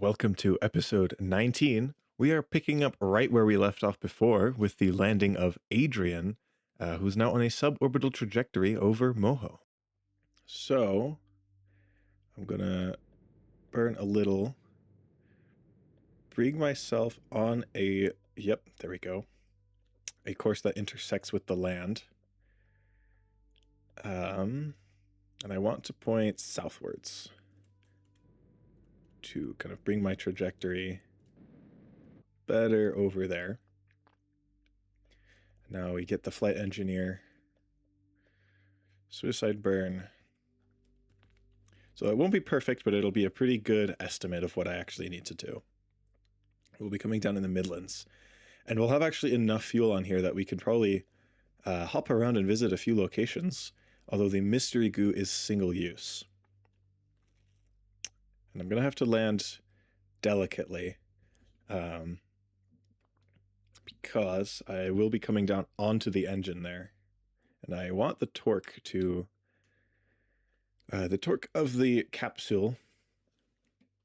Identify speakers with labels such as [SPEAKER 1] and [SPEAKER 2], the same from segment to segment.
[SPEAKER 1] Welcome to episode 19. We are picking up right where we left off before with the landing of Adrian, who's now on a suborbital trajectory over Moho. So, I'm gonna burn a little, bring myself on yep, there we go, a course that intersects with the land. And I want to point southwards to kind of bring my trajectory better over there. Now we get the flight engineer. Suicide burn. So it won't be perfect, but it'll be a pretty good estimate of what I actually need to do. We'll be coming down in the Midlands. And we'll have actually enough fuel on here that we can probably hop around and visit a few locations, although the mystery goo is single use. And I'm going to have to land delicately because I will be coming down onto the engine there. And I want the torque to... the torque of the capsule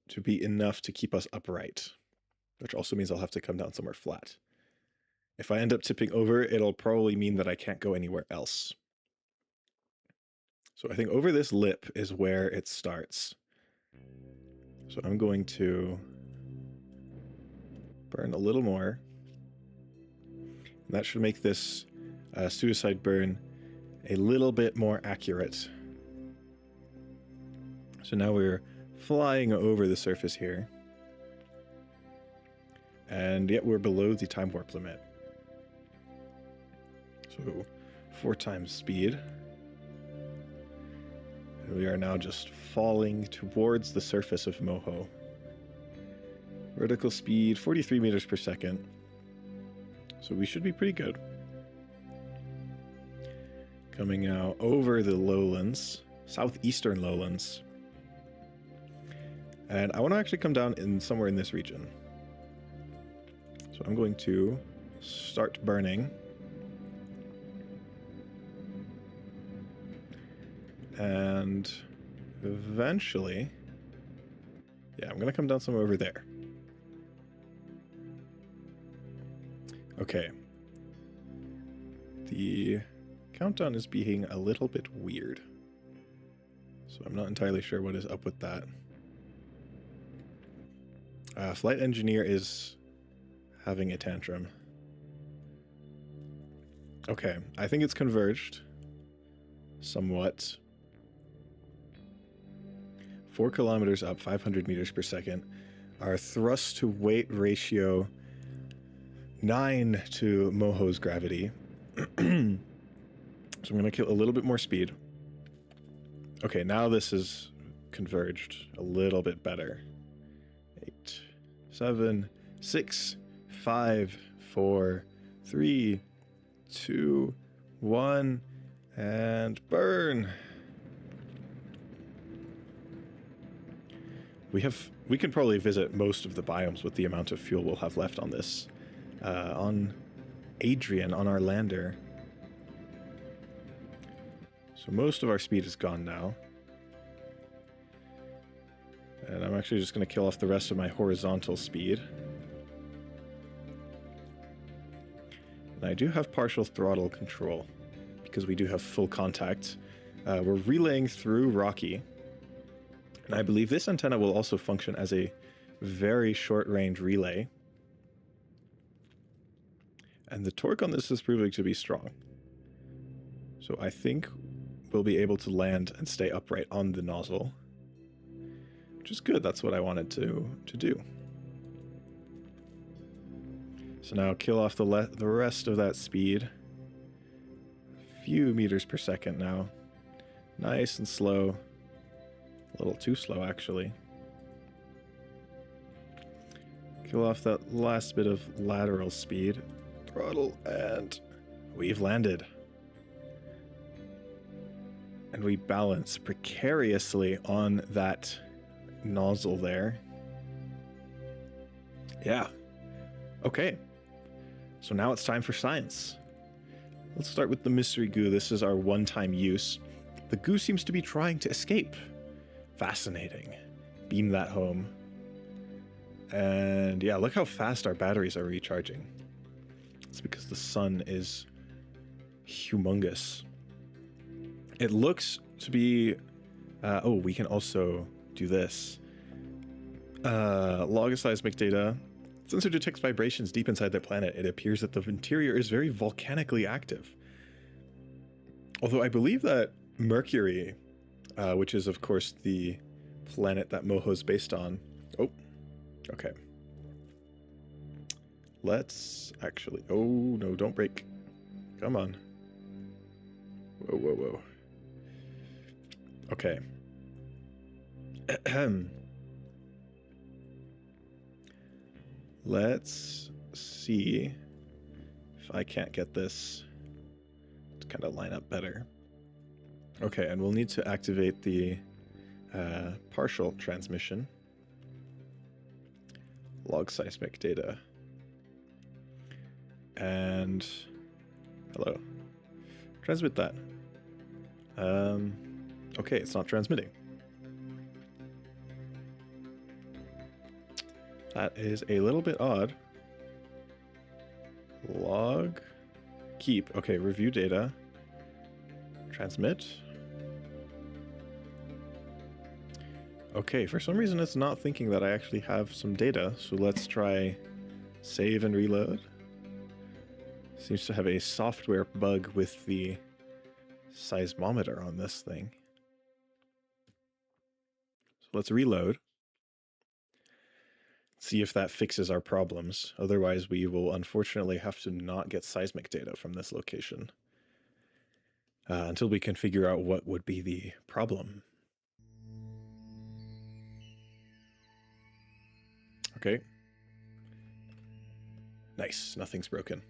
[SPEAKER 1] to be enough to keep us upright, which also means I'll have to come down somewhere flat. If I end up tipping over, it'll probably mean that I can't go anywhere else. So I think over this lip is where it starts. So I'm going to burn a little more. And that should make this suicide burn a little bit more accurate. So now we're flying over the surface here. And yet we're below the time warp limit. So 4 times speed. And we are now just falling towards the surface of Moho. Vertical speed 43 meters per second. So we should be pretty good. Coming out over the lowlands, southeastern lowlands. And I want to actually come down in somewhere in this region. So I'm going to start burning. And eventually, yeah, I'm going to come down somewhere over there. Okay. The countdown is being a little bit weird. So I'm not entirely sure what is up with that. Flight engineer is having a tantrum. Okay, I think it's converged. Somewhat. 4 kilometers up, 500 meters per second. Our thrust to weight ratio 9 to Moho's gravity. So I'm going to kill a little bit more speed. Okay, now this is converged a little bit better. 8, 7, 6, 5, 4, 3, 2, 1, and burn. We can probably visit most of the biomes with the amount of fuel we'll have left on this. On Adrian, on our lander. So most of our speed is gone now. And I'm actually just going to kill off the rest of my horizontal speed. And I do have partial throttle control, because we do have full contact. We're relaying through Rocky. And I believe this antenna will also function as a very short-range relay. And the torque on this is proving to be strong. So I think we'll be able to land and stay upright on the nozzle. Which is good, that's what I wanted to do. So now kill off the rest of that speed. A few meters per second now. Nice and slow. A little too slow, actually. Kill off that last bit of lateral speed. Throttle, and we've landed. And we balance precariously on that nozzle there. Yeah. Okay. So now it's time for science. Let's start with the mystery goo. This is our one-time use. The goo seems to be trying to escape. Fascinating. Beam that home. And yeah, look how fast our batteries are recharging. It's because the sun is humongous. It looks to be... oh, we can also do this. Log seismic data. Sensor detects vibrations deep inside the planet. It appears that the interior is very volcanically active. Although I believe that Mercury, which is of course the planet that Moho is based on... Oh, okay. Let's actually... Oh, no, don't break. Come on. Whoa, whoa, whoa. Okay. Let's see if I can't get this to kind of line up better. Okay, and we'll need to activate the partial transmission. Log seismic data. And hello. Transmit that. Okay, it's not transmitting. That is a little bit odd. Log. Keep. Okay, review data. Transmit. Okay, for some reason it's not thinking that I actually have some data, so let's try save and reload. Seems to have a software bug with the seismometer on this thing. So let's reload. See if that fixes our problems. Otherwise, we will unfortunately have to not get seismic data from this location until we can figure out what would be the problem. Okay. Nice, nothing's broken.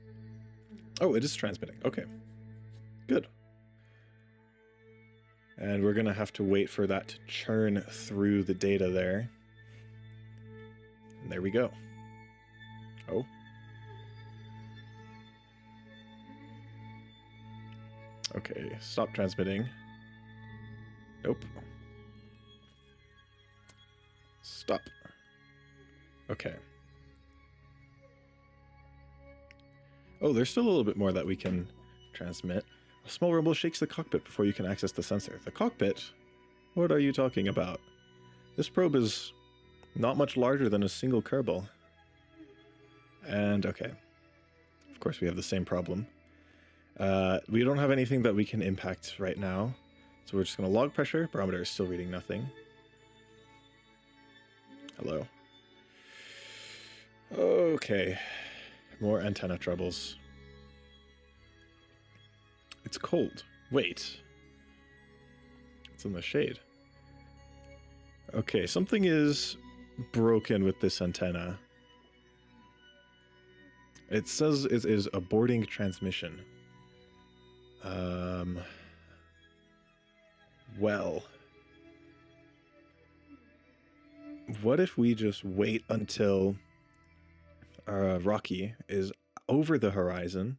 [SPEAKER 1] Oh, it is transmitting. Okay, good. And we're gonna have to wait for that to churn through the data there. And there we go. Oh. Okay, stop transmitting. Nope. Stop. Okay. Oh, there's still a little bit more that we can transmit. A small rumble shakes the cockpit before you can access the sensor. The cockpit? What are you talking about? This probe is not much larger than a single Kerbal. And, okay. Of course, we have the same problem. We don't have anything that we can impact right now. So we're just going to log pressure. Barometer is still reading nothing. Hello. Okay. More antenna troubles. It's cold. Wait. It's in the shade. Okay, something is broken with this antenna. It says it is aborting transmission. Well. What if we just wait until Rocky is over the horizon?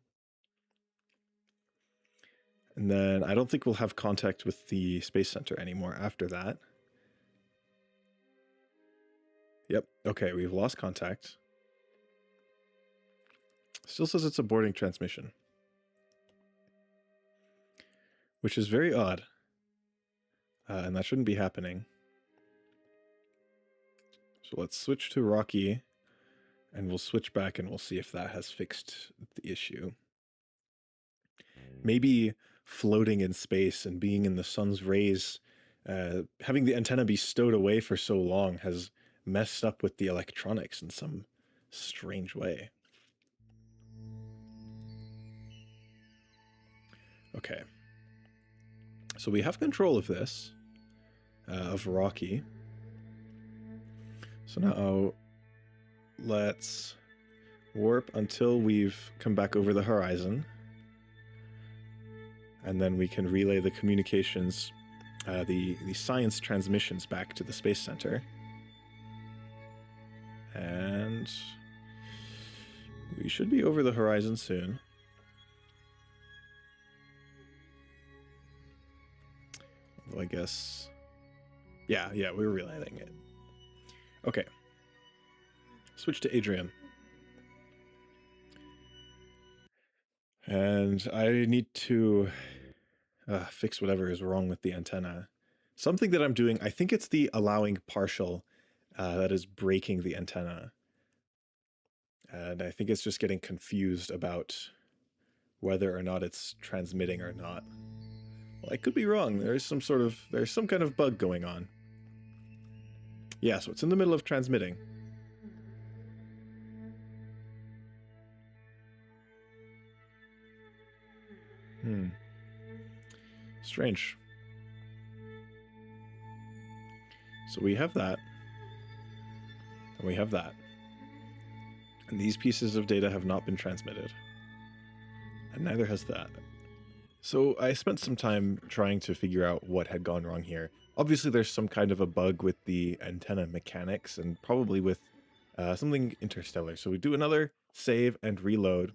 [SPEAKER 1] And then I don't think we'll have contact with the Space Center anymore after that. Yep, okay, we've lost contact. Still says it's aborting transmission. Which is very odd. And that shouldn't be happening. So let's switch to Rocky. And we'll switch back and we'll see if that has fixed the issue. Maybe floating in space and being in the sun's rays, having the antenna be stowed away for so long has messed up with the electronics in some strange way. Okay. So we have control of this, of Rocky. So now let's warp until we've come back over the horizon. And then we can relay the communications, the science transmissions back to the Space Center. And we should be over the horizon soon. Well, I guess... Yeah, we're relaying it. Okay. switch to Adrian. And I need to fix whatever is wrong with the antenna. Something that I'm doing, I think it's the allowing partial that is breaking the antenna. And I think it's just getting confused about whether or not it's transmitting or not. Well, I could be wrong. There's some kind of bug going on. Yeah, so it's in the middle of transmitting. Strange. So we have that. And we have that. And these pieces of data have not been transmitted. And neither has that. So I spent some time trying to figure out what had gone wrong here. Obviously there's some kind of a bug with the antenna mechanics and probably with something interstellar. So we do another save and reload.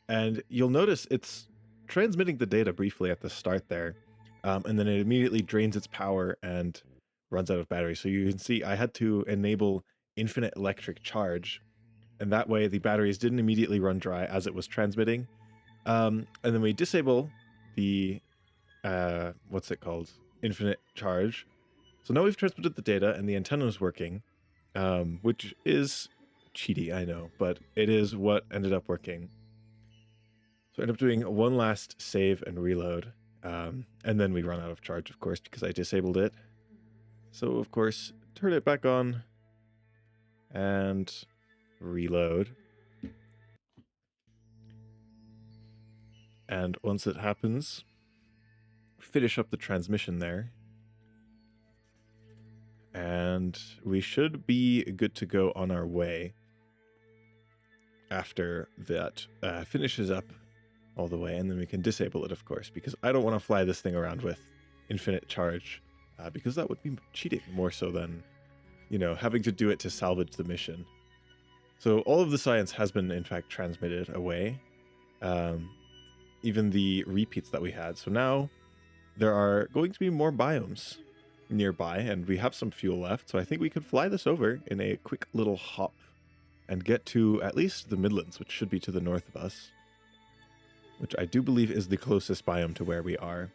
[SPEAKER 1] And you'll notice it's transmitting the data briefly at the start there. And then it immediately drains its power and runs out of battery. So you can see I had to enable infinite electric charge. And that way the batteries didn't immediately run dry as it was transmitting. And then we disable the, what's it called? Infinite charge. So now we've transmitted the data and the antenna is working, which is cheaty, I know, but it is what ended up working. So I end up doing one last save and reload, and then we run out of charge, of course, because I disabled it. So, of course, turn it back on and reload. And once it happens, finish up the transmission there. And we should be good to go on our way after that finishes up all the way. And then we can disable it, of course, because I don't want to fly this thing around with infinite charge, because that would be cheating more so than, you know, having to do it to salvage the mission. So all of the science has been, in fact, transmitted away. Even the repeats that we had. So now there are going to be more biomes nearby, and we have some fuel left. So I think we could fly this over in a quick little hop and get to at least the Midlands, which should be to the north of us, which I do believe is the closest biome to where we are.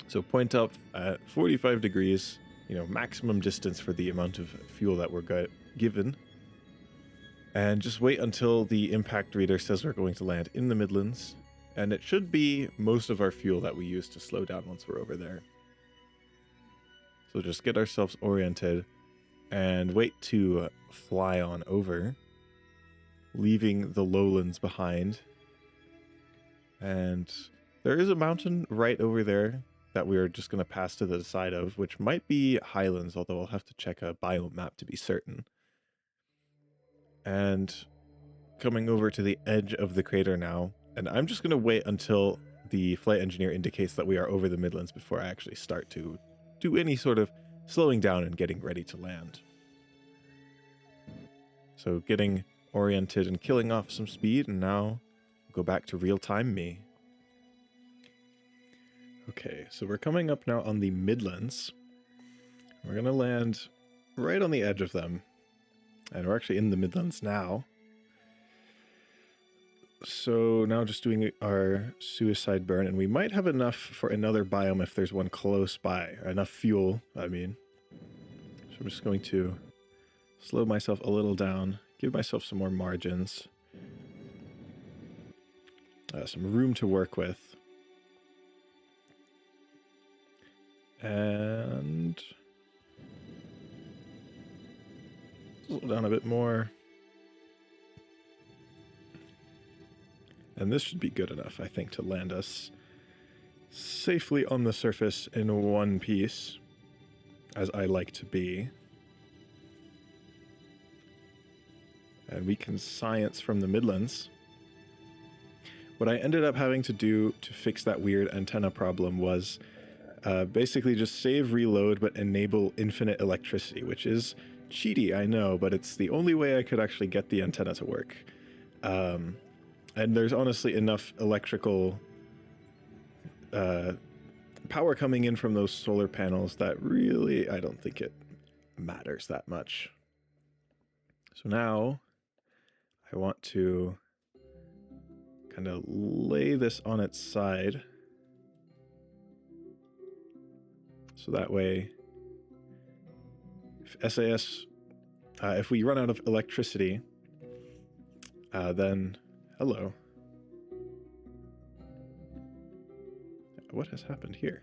[SPEAKER 1] So point up at 45 degrees, you know, maximum distance for the amount of fuel that we're given. And just wait until the impact reader says we're going to land in the Midlands. And it should be most of our fuel that we use to slow down once we're over there. So just get ourselves oriented and wait to fly on over, leaving the lowlands behind. And there is a mountain right over there that we're just going to pass to the side of, which might be highlands, although I'll have to check a biome map to be certain. And coming over to the edge of the crater now. And I'm just going to wait until the flight engineer indicates that we are over the Midlands before I actually start to do any sort of slowing down and getting ready to land. So getting oriented and killing off some speed, and now go back to real-time me. Okay, so we're coming up now on the Midlands. We're going to land right on the edge of them. And we're actually in the Midlands now. So now just doing our suicide burn, and we might have enough for another biome if there's one close by. Enough fuel, I mean. So I'm just going to slow myself a little down, give myself some more margins. Some room to work with. And slow down a bit more. And this should be good enough, I think, to land us safely on the surface in one piece, as I like to be. And we can science from the Midlands. What I ended up having to do to fix that weird antenna problem was basically just save reload but enable infinite electricity, which is cheaty, I know, but it's the only way I could actually get the antenna to work. And there's honestly enough electrical power coming in from those solar panels that really, I don't think it matters that much. So now I want to kind of lay this on its side. So that way, if SAS, if we run out of electricity, then, hello. What has happened here?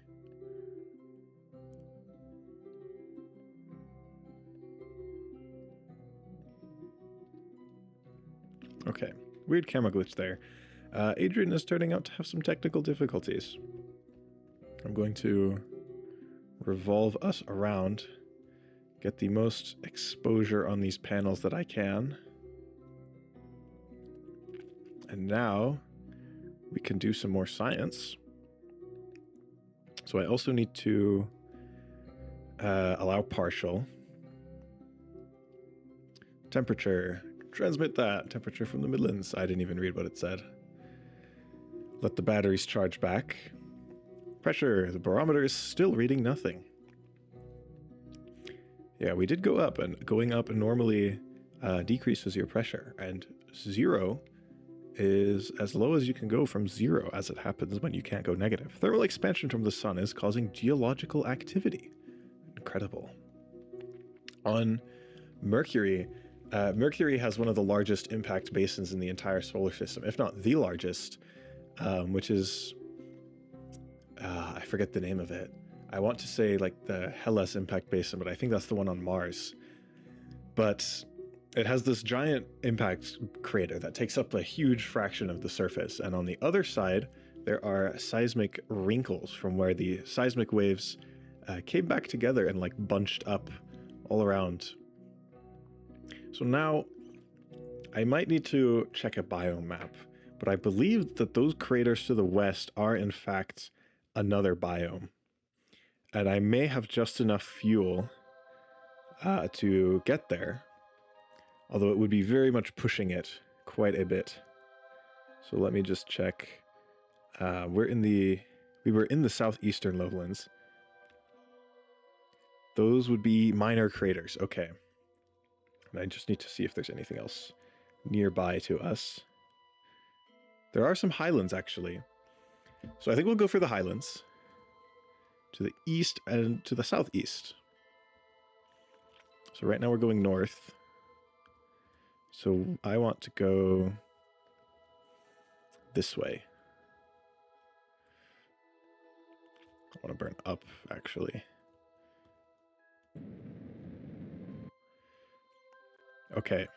[SPEAKER 1] Okay, weird camera glitch there. Adrian is turning out to have some technical difficulties. I'm going to revolve us around, get the most exposure on these panels that I can. And now we can do some more science. So I also need to allow partial. Temperature. Transmit that. Temperature from the Midlands. I didn't even read what it said. Let the batteries charge back. Pressure. The barometer is still reading nothing. Yeah, we did go up, and going up normally decreases your pressure, and 0 is as low as you can go from 0, as it happens when you can't go negative. Thermal expansion from the sun is causing geological activity. Incredible. On Mercury, Mercury has one of the largest impact basins in the entire solar system, if not the largest, which is, I forget the name of it. I want to say like the Hellas impact basin, but I think that's the one on Mars. But it has this giant impact crater that takes up a huge fraction of the surface, and on the other side, there are seismic wrinkles from where the seismic waves came back together and like bunched up all around. So now, I might need to check a biome map, but I believe that those craters to the west are in fact another biome. And I may have just enough fuel to get there, although it would be very much pushing it quite a bit. So let me just check. We were in the southeastern lowlands. Those would be minor craters. Okay. And I just need to see if there's anything else nearby to us. There are some highlands, actually. So I think we'll go for the highlands. To the east and to the southeast. So right now we're going north. So I want to go this way. I want to burn up, actually. Okay.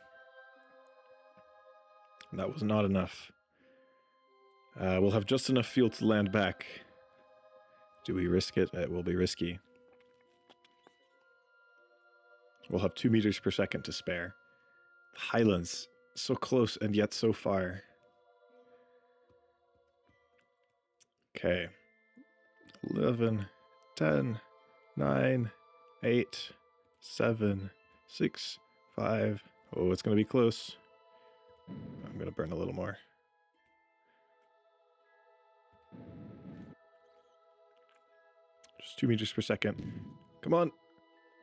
[SPEAKER 1] That was not enough. We'll have just enough fuel to land back. Do we risk it? It will be risky. We'll have 2 meters per second to spare. Highlands. So close and yet so far. Okay. 11, 10, 9, 8, 7, 6, 5. Oh, it's going to be close. I'm going to burn a little more. Just 2 meters per second. Come on.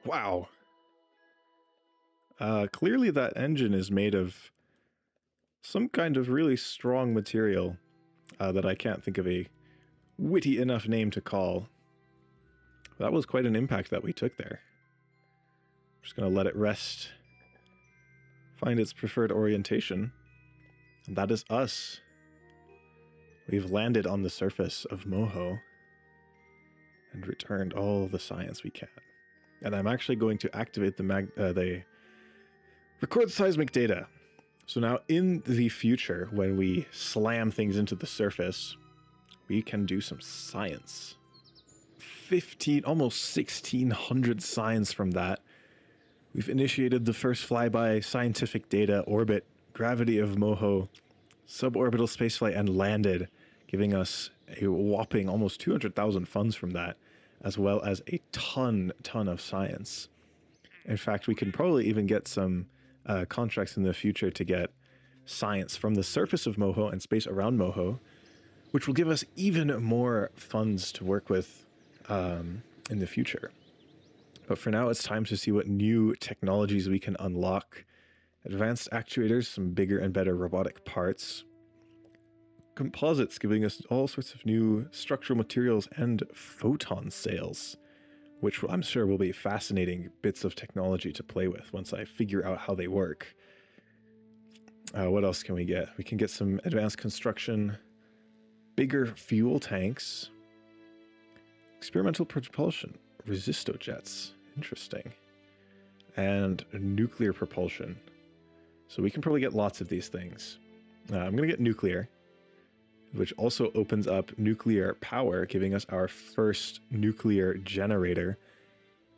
[SPEAKER 1] Wow. Clearly that engine is made of some kind of really strong material that I can't think of a witty enough name to call. That was quite an impact that we took there. Just going to let it rest. Find its preferred orientation. And that is us. We've landed on the surface of Moho and returned all the science we can. And I'm actually going to activate the record seismic data. So now in the future, when we slam things into the surface, we can do some science. 15, almost 1,600 science from that. We've initiated the first flyby scientific data, orbit, gravity of Moho, suborbital spaceflight, and landed, giving us a whopping almost 200,000 funds from that, as well as a ton of science. In fact, we can probably even get some contracts in the future to get science from the surface of Moho and space around Moho, which will give us even more funds to work with in the future. But for now, it's time to see what new technologies we can unlock Advanced actuators, some bigger and better robotic parts. Composites, giving us all sorts of new structural materials and photon sails, which I'm sure will be fascinating bits of technology to play with once I figure out how they work. What else can we get? We can get some advanced construction, bigger fuel tanks, experimental propulsion, resistojets, interesting, and nuclear propulsion. So we can probably get lots of these things. I'm going to get nuclear, which also opens up nuclear power, giving us our first nuclear generator.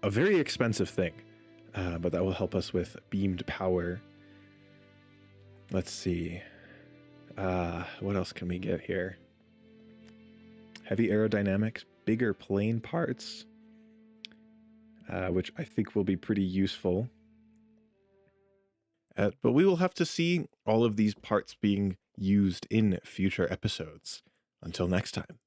[SPEAKER 1] A very expensive thing, but that will help us with beamed power. Let's see. What else can we get here? Heavy aerodynamics, bigger plane parts, which I think will be pretty useful. But we will have to see all of these parts being used in future episodes. Until next time.